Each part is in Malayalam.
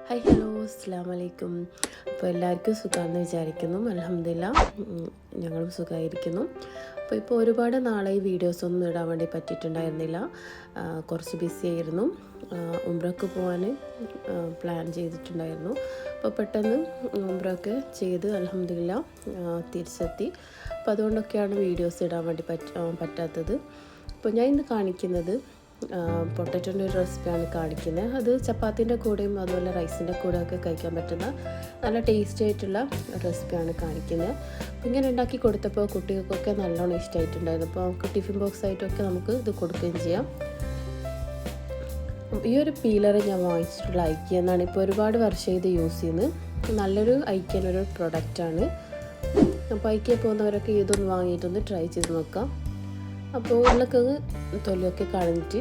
ഹായ് ഹലോ അസ്സലാമു അലൈക്കും. അപ്പോൾ എല്ലാവർക്കും സുഖമാണെന്ന് വിചാരിക്കുന്നു. അൽഹംദുലില്ലാ ഞങ്ങളും സുഖമായിരിക്കുന്നു. ഇപ്പോൾ ഒരുപാട് നാളായി വീഡിയോസൊന്നും ഇടാൻ വേണ്ടി പറ്റിയിട്ടുണ്ടായിരുന്നില്ല. കുറച്ച് ബിസി ആയിരുന്നു. ഉംറയ്ക്ക് പോകാൻ പ്ലാൻ ചെയ്തിട്ടുണ്ടായിരുന്നു. അപ്പോൾ പെട്ടെന്ന് ഉംറയൊക്കെ ചെയ്ത് അൽഹംദുലില്ലാ തിരിച്ചെത്തി. അപ്പോൾ അതുകൊണ്ടൊക്കെയാണ് വീഡിയോസ് ഇടാൻ വേണ്ടി പറ്റാത്തത്. അപ്പോൾ ഞാൻ ഇന്ന് കാണിക്കുന്നത് പൊട്ടറ്റോൻ്റെ ഒരു റെസിപ്പിയാണ് കാണിക്കുന്നത്. അത് ചപ്പാത്തിൻ്റെ കൂടെയും അതുപോലെ റൈസിൻ്റെ കൂടെയൊക്കെ കഴിക്കാൻ പറ്റുന്ന നല്ല ടേസ്റ്റി ആയിട്ടുള്ള റെസിപ്പിയാണ് കാണിക്കുന്നത്. അപ്പോൾ ഇങ്ങനെ ഉണ്ടാക്കി കൊടുത്തപ്പോൾ കുട്ടികൾക്കൊക്കെ നല്ലോണം ഇഷ്ടമായിട്ടുണ്ടായിരുന്നു. അപ്പോൾ നമുക്ക് ടിഫിൻ ബോക്സ് ആയിട്ടൊക്കെ നമുക്ക് ഇത് കൊടുക്കുകയും ചെയ്യാം. ഈ ഒരു പീലർ ഞാൻ വാങ്ങിച്ചിട്ടുള്ള ഐക്യ എന്നാണ്. ഇപ്പോൾ ഒരുപാട് വർഷം ഇത് യൂസ് ചെയ്യുന്നത്. നല്ലൊരു ഐക്യനൊരു പ്രൊഡക്റ്റാണ്. അപ്പോൾ ഐക്യ പോകുന്നവരൊക്കെ ഇതൊന്ന് വാങ്ങിയിട്ടൊന്ന് ട്രൈ ചെയ്ത് നോക്കാം. അപ്പോൾ ഉരുളക്കിഴങ്ങ് തൊലിയൊക്കെ കളഞ്ഞിട്ട്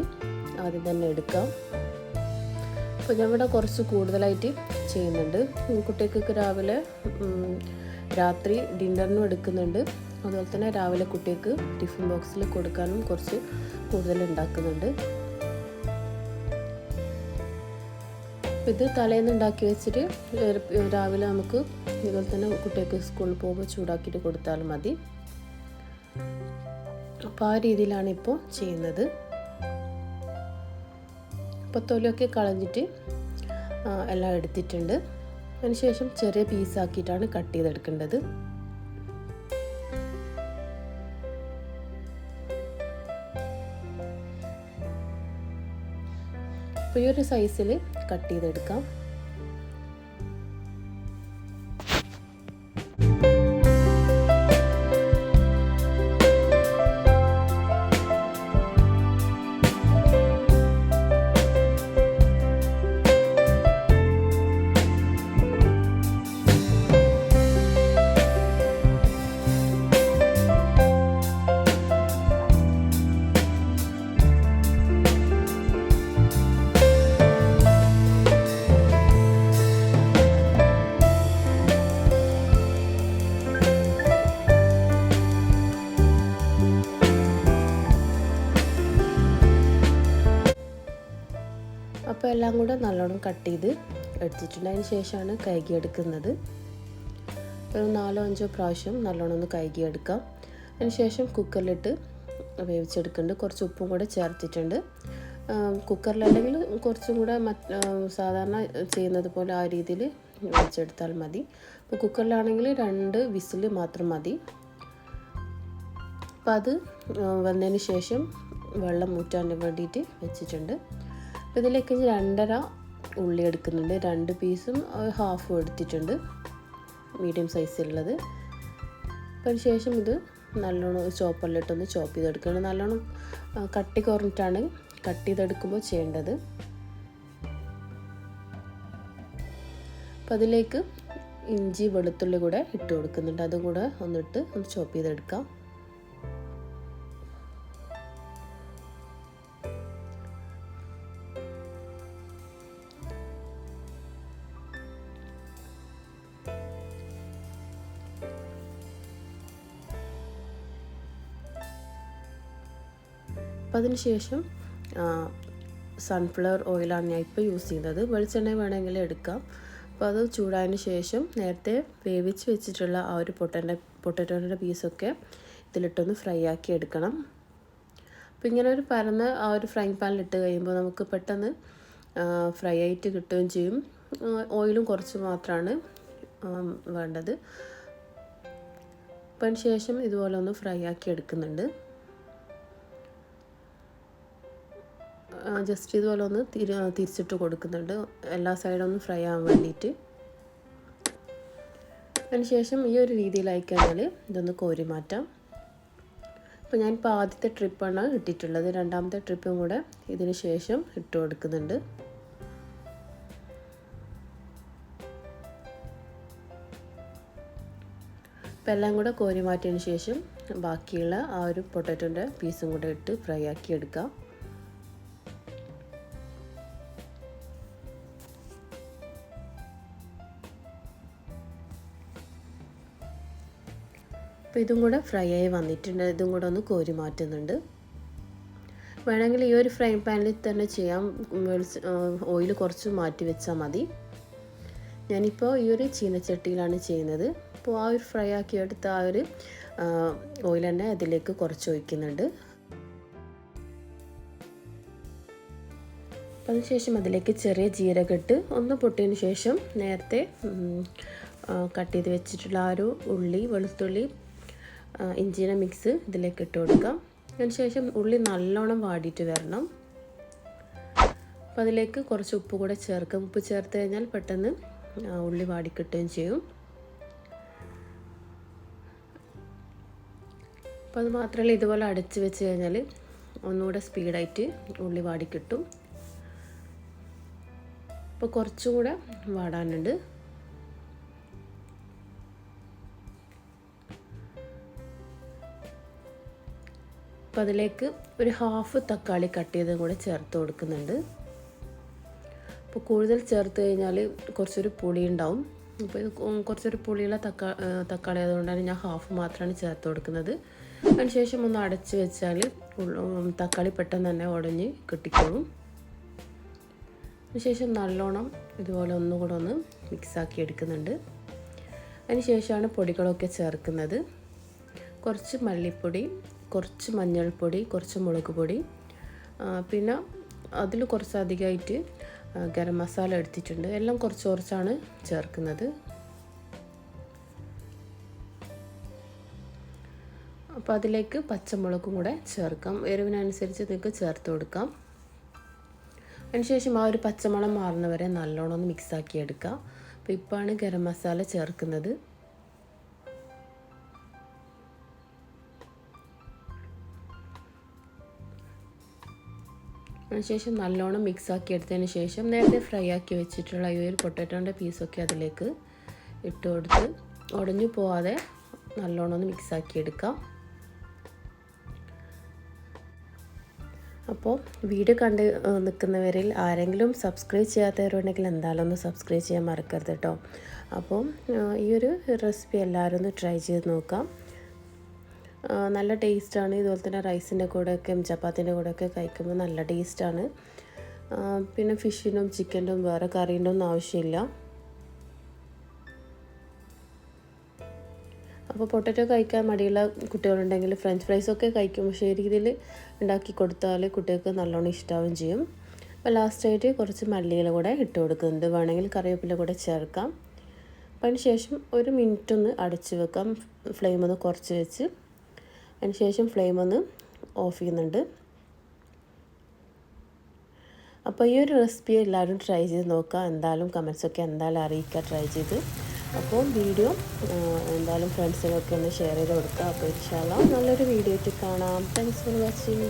ആദ്യം തന്നെ എടുക്കാം. അപ്പോൾ ഞാൻ ഇവിടെ കുറച്ച് കൂടുതലായിട്ട് ചെയ്യുന്നുണ്ട്. കുട്ടികൾക്ക് രാവിലെ രാത്രി ഡിന്നറിനും എടുക്കുന്നുണ്ട്. അതുപോലെ തന്നെ രാവിലെ കുട്ടികൾക്ക് ടിഫിൻ ബോക്സിൽ കൊടുക്കാനും കുറച്ച് കൂടുതൽ ഉണ്ടാക്കുന്നുണ്ട്. ഇത് തലേന്ന് ഉണ്ടാക്കി വെച്ചിട്ട് രാവിലെ നമുക്ക് ഇതുപോലെ തന്നെ കുട്ടികൾക്ക് സ്കൂളിൽ പോകുമ്പോൾ ചൂടാക്കിയിട്ട് കൊടുത്താലും മതി. അപ്പോൾ ആ രീതിയിലാണ് ഇപ്പോൾ ചെയ്യുന്നത്. അപ്പോൾ തൊലിയൊക്കെ കളഞ്ഞിട്ട് എല്ലാം എടുത്തിട്ടുണ്ട്. അതിനുശേഷം ചെറിയ പീസാക്കിയിട്ടാണ് കട്ട് ചെയ്തെടുക്കേണ്ടത്. അപ്പോൾ ഈ ഒരു സൈസിൽ കട്ട് ചെയ്തെടുക്കാം. അപ്പോൾ എല്ലാം കൂടെ നല്ലോണം കട്ട് ചെയ്ത് എടുത്തിട്ടുണ്ട്. അതിന് ശേഷമാണ് കഴുകിയെടുക്കുന്നത്. ഒരു 4-5 പ്രാവശ്യം നല്ലോണം ഒന്ന് കഴുകിയെടുക്കാം. അതിന് ശേഷം കുക്കറിലിട്ട് വേവിച്ചെടുക്കുന്നുണ്ട്. കുറച്ച് ഉപ്പും കൂടെ ചേർത്തിട്ടുണ്ട്. കുക്കറിലല്ലെങ്കിൽ കുറച്ചും കൂടെ സാധാരണ ചെയ്യുന്നത് പോലെ ആ രീതിയിൽ വേവിച്ചെടുത്താൽ മതി. അപ്പോൾ കുക്കറിലാണെങ്കിൽ 2 വിസിൽ മാത്രം മതി. അപ്പോൾ അത് വന്നതിന് ശേഷം വെള്ളം ഊറ്റാൻ വേണ്ടിയിട്ട് വെച്ചിട്ടുണ്ട്. അപ്പോൾ ഇതിലേക്ക് 2.5 ഉള്ളി എടുക്കുന്നുണ്ട്. 2 പീസും ഹാഫും എടുത്തിട്ടുണ്ട്, മീഡിയം സൈസിലുള്ളത്. അപ്പോൾ അതിന് ശേഷം ഇത് നല്ലോണം ചോപ്പറിലിട്ടൊന്ന് ചോപ്പ് ചെയ്തെടുക്കണം. നല്ലോണം കട്ടി കുറഞ്ഞിട്ടാണ് കട്ട് ചെയ്തെടുക്കുമ്പോൾ ചെയ്യേണ്ടത്. അപ്പോൾ അതിലേക്ക് ഇഞ്ചി വെളുത്തുള്ളി കൂടെ ഇട്ട് കൊടുക്കുന്നുണ്ട്. അതും കൂടെ ഒന്ന് ചോപ്പ് ചെയ്തെടുക്കാം. അപ്പോൾ അതിന് ശേഷം സൺഫ്ലവർ ഓയിലാണ് ഞാൻ ഇപ്പോൾ യൂസ് ചെയ്യുന്നത്. വെളിച്ചെണ്ണ വേണമെങ്കിൽ എടുക്കാം. അപ്പോൾ അത് ചൂടായതിന് ശേഷം നേരത്തെ വേവിച്ച് വെച്ചിട്ടുള്ള ആ ഒരു പൊട്ടറ്റോൻ്റെ പീസൊക്കെ ഇതിലിട്ടൊന്ന് ഫ്രൈ ആക്കി എടുക്കണം. അപ്പോൾ ഇങ്ങനെ ഒരു പരന്ന ആ ഒരു ഫ്രൈങ് പാനിലിട്ട് കഴിയുമ്പോൾ നമുക്ക് പെട്ടെന്ന് ഫ്രൈ ആയിട്ട് കിട്ടുകയും ചെയ്യും. ഓയിലും കുറച്ച് മാത്രമാണ് വേണ്ടത്. അപ്പോൾ അതിന് ശേഷം ഇതുപോലെ ഒന്ന് ഫ്രൈ ആക്കി എടുക്കുന്നുണ്ട്. ജസ്റ്റ് ഇതുപോലെ ഒന്ന് തിരിച്ചിട്ട് കൊടുക്കുന്നുണ്ട്, എല്ലാ സൈഡും ഒന്ന് ഫ്രൈ ആവാൻ വേണ്ടിയിട്ട്. അതിനുശേഷം ഈ ഒരു രീതിയിലായി കഴിഞ്ഞാൽ ഇതൊന്ന് കോരി മാറ്റാം. അപ്പോൾ ഞാനിപ്പോൾ ആദ്യത്തെ ട്രിപ്പാണ് ഇട്ടിട്ടുള്ളത്. രണ്ടാമത്തെ ട്രിപ്പും കൂടെ ഇതിന് ശേഷം ഇട്ട് കൊടുക്കുന്നുണ്ട്. അപ്പോൾ എല്ലാം കൂടെ കോരി മാറ്റിയതിന് ശേഷം ബാക്കിയുള്ള ആ ഒരു പൊട്ടാറ്റോൻ്റെ പീസും കൂടെ ഇട്ട് ഫ്രൈ ആക്കി എടുക്കാം. അപ്പോൾ ഇതും കൂടെ ഫ്രൈ ആയി വന്നിട്ടുണ്ട്. ഇതും കൂടെ ഒന്ന് കോരി മാറ്റുന്നുണ്ട്. വേണമെങ്കിൽ ഈ ഒരു ഫ്രൈ പാനിൽ തന്നെ ചെയ്യാം. ഓയിൽ കുറച്ച് മാറ്റി വെച്ചാൽ മതി. ഞാനിപ്പോൾ ഈ ഒരു ചീനച്ചട്ടിയിലാണ് ചെയ്യുന്നത്. അപ്പോൾ ആ ഒരു ഫ്രൈ ആക്കി എടുത്ത ആ ഒരു ഓയിൽ തന്നെ അതിലേക്ക് കുറച്ച് ഒഴിക്കുന്നുണ്ട്. അതിനുശേഷം അതിലേക്ക് ചെറിയ ജീരകം ഇട്ട് ഒന്ന് പൊട്ടിയതിന് ശേഷം നേരത്തെ കട്ട് ചെയ്ത് വെച്ചിട്ടുള്ള ആ ഒരു ഉള്ളി, വെളുത്തുള്ളി, ഇഞ്ചിയുടെ മിക്സ് ഇതിലേക്ക് ഇട്ട് കൊടുക്കാം. അതിനുശേഷം ഉള്ളി നല്ലോണം വാടിയിട്ട് വരണം. അപ്പോൾ അതിലേക്ക് കുറച്ച് ഉപ്പ് കൂടെ ചേർക്കാം. ഉപ്പ് ചേർത്ത് കഴിഞ്ഞാൽ പെട്ടെന്ന് ഉള്ളി വാടിക്കിട്ടുകയും ചെയ്യും. അപ്പോൾ അത് മാത്രമല്ല, ഇതുപോലെ അടച്ച് വെച്ച് കഴിഞ്ഞാൽ ഒന്നുകൂടെ സ്പീഡായിട്ട് ഉള്ളി വാടിക്കിട്ടും. അപ്പോൾ കുറച്ചും കൂടെ വാടാനുണ്ട്. അപ്പോൾ അതിലേക്ക് ഒരു ഹാഫ് തക്കാളി കട്ട് ചെയ്തും കൂടെ ചേർത്ത് കൊടുക്കുന്നുണ്ട്. അപ്പോൾ കൂടുതൽ ചേർത്ത് കഴിഞ്ഞാൽ കുറച്ചൊരു പുളി ഉണ്ടാവും. അപ്പോൾ ഇത് കുറച്ചൊരു പുളിയുള്ള തക്കാളി ആയതുകൊണ്ടാണ് ഞാൻ ഹാഫ് മാത്രമാണ് ചേർത്ത് കൊടുക്കുന്നത്. അതിനുശേഷം ഒന്ന് അടച്ച് വെച്ചാൽ തക്കാളി പെട്ടെന്ന് തന്നെ ഉടഞ്ഞ് കിട്ടിക്കോളും. അതിനുശേഷം നല്ലോണം ഇതുപോലെ ഒന്നുകൂടെ ഒന്ന് മിക്സാക്കി എടുക്കുന്നുണ്ട്. അതിനുശേഷമാണ് പൊടികളൊക്കെ ചേർക്കുന്നത്. കുറച്ച് മല്ലിപ്പൊടി, കുറച്ച് മഞ്ഞൾപ്പൊടി, കുറച്ച് മുളക് പൊടി, പിന്നെ അതിൽ കുറച്ചധികമായിട്ട് ഗരം മസാല എടുത്തിട്ടുണ്ട്. എല്ലാം കുറച്ച് കുറച്ചാണ് ചേർക്കുന്നത്. അപ്പോൾ അതിലേക്ക് പച്ചമുളകും കൂടെ ചേർക്കാം. എരിവിനനുസരിച്ച് നിങ്ങൾക്ക് ചേർത്ത് കൊടുക്കാം. അതിനുശേഷം ആ ഒരു പച്ചമണം മാറുന്നവരെ നല്ലോണം ഒന്ന് മിക്സാക്കി എടുക്കുക. അപ്പോൾ ഇപ്പോഴാണ് ഗരം മസാല ചേർക്കുന്നത്. അതിനുശേഷം നല്ലോണം മിക്സാക്കി എടുത്തതിന് ശേഷം നേരത്തെ ഫ്രൈ ആക്കി വെച്ചിട്ടുള്ള ഈ ഒരു പൊട്ടാറ്റോൻ്റെ പീസൊക്കെ അതിലേക്ക് ഇട്ട് കൊടുത്ത് ഉടഞ്ഞു പോവാതെ നല്ലോണം ഒന്ന് മിക്സാക്കി എടുക്കാം. അപ്പോൾ വീഡിയോ കണ്ട് നിൽക്കുന്നവരിൽ ആരെങ്കിലും സബ്സ്ക്രൈബ് ചെയ്യാത്തവരുണ്ടെങ്കിൽ എന്തായാലും ഒന്ന് സബ്സ്ക്രൈബ് ചെയ്യാൻ മറക്കരുത് കേട്ടോ. അപ്പോൾ ഈ ഒരു റെസിപ്പി എല്ലാവരും ഒന്ന് ട്രൈ ചെയ്ത് നോക്കാം. നല്ല ടേസ്റ്റാണ്. ഇതുപോലെ തന്നെ റൈസിൻ്റെ കൂടെയൊക്കെ ചപ്പാത്തിൻ്റെ കൂടെയൊക്കെ കഴിക്കുമ്പോൾ നല്ല ടേസ്റ്റാണ്. പിന്നെ ഫിഷിനും ചിക്കനും വേറെ കറീൻ്റെ ഒന്നും ആവശ്യമില്ല. അപ്പോൾ പൊട്ടറ്റോ കഴിക്കാൻ മടിയുള്ള കുട്ടികളുണ്ടെങ്കിൽ ഫ്രഞ്ച് ഫ്രൈസൊക്കെ കഴിക്കും. പക്ഷേ ഈ രീതിയിൽ ഉണ്ടാക്കി കൊടുത്താൽ കുട്ടികൾക്ക് നല്ലോണം ഇഷ്ടമാവുകയും ചെയ്യും. അപ്പോൾ ലാസ്റ്റായിട്ട് കുറച്ച് മല്ലിയില കൂടെ ഇട്ട് കൊടുക്കുന്നുണ്ട്. വേണമെങ്കിൽ കറിവേപ്പില കൂടെ ചേർക്കാം. അപ്പോൾ അതിന് ശേഷം ഒരു മിനിറ്റ് ഒന്ന് അടച്ച് വെക്കാം. ഫ്ലെയിം ഒന്ന് കുറച്ച് വെച്ച് അതിന് ശേഷം ഫ്ലെയിം ഒന്ന് ഓഫ് ചെയ്യുന്നുണ്ട്. അപ്പോൾ ഈ ഒരു റെസിപ്പി എല്ലാവരും ട്രൈ ചെയ്ത് നോക്കുക. എന്തായാലും കമൻസൊക്കെ എന്തായാലും അറിയിക്കുക ട്രൈ ചെയ്ത്. അപ്പോൾ വീഡിയോ എന്തായാലും ഫ്രണ്ട്സിനൊക്കെ ഒന്ന് ഷെയർ ചെയ്ത് കൊടുക്കുക. അപ്പോൾ ഇൻഷാ അല്ലാഹ് നല്ലൊരു വീഡിയോ ആയിട്ട് കാണാം. Thanks for watching.